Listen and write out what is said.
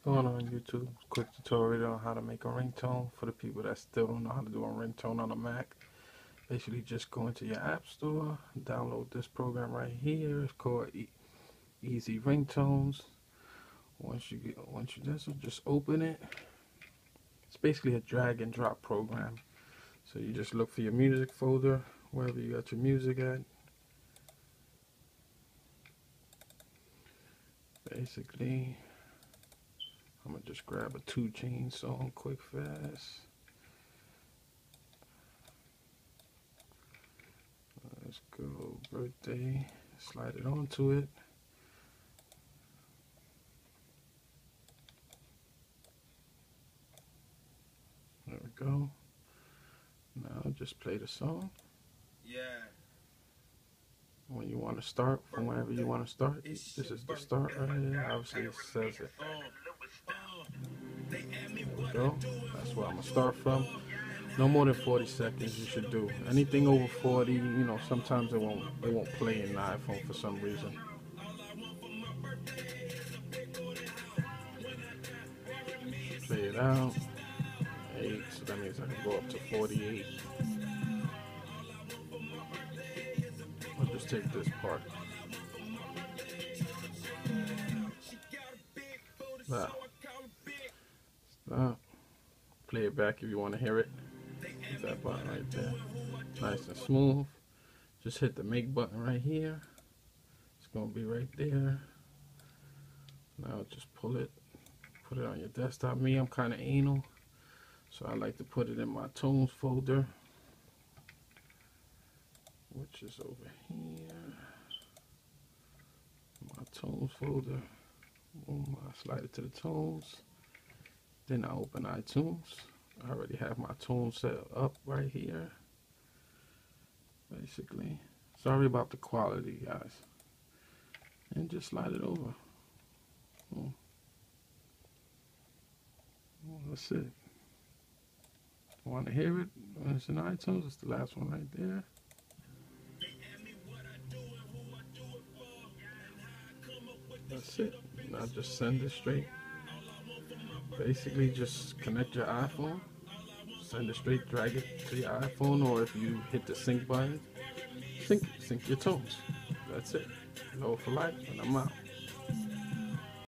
Going on YouTube, quick tutorial on how to make a ringtone for the people that still don't know how to do a ringtone on a Mac. Basically, just go into your app store, download this program right here. It's called EasyRingtones. Once you just open it. It's basically a drag and drop program. So you just look for your music folder, wherever you got your music at. Basically, I'm gonna just grab a 2 Chainz song quick fast. Let's go birthday, slide it onto it. There we go. Now just play the song. Yeah. When you want to start, from wherever you want to start, this is the start right here. Obviously it says it. There we go. That's where I'm gonna start from. No more than 40 seconds you should do. Anything over 40, sometimes it won't play in the iPhone for some reason. Play it out. 8, so that means I can go up to 48. I'll just take this part. Now, stop. Play it back if you want to hear it. Hit that button right there. Nice and smooth. Just hit the make button right here. It's going to be right there. Now just pull it. Put it on your desktop. Me, I'm kind of anal, so I like to put it in my Tones folder, which is over here. My Tones folder. Boom, I slide it to the Tones. Then I open iTunes. I already have my Tones set up right here. Basically. Sorry about the quality, guys. And just slide it over. Boom. Well, that's it. Want to hear it? When it's in iTunes, it's the last one right there. That's it. Now just send it straight. Basically, just connect your iPhone, send it straight, drag it to your iPhone, or if you hit the sync button, sync your tones. That's it. Low for life, and I'm out.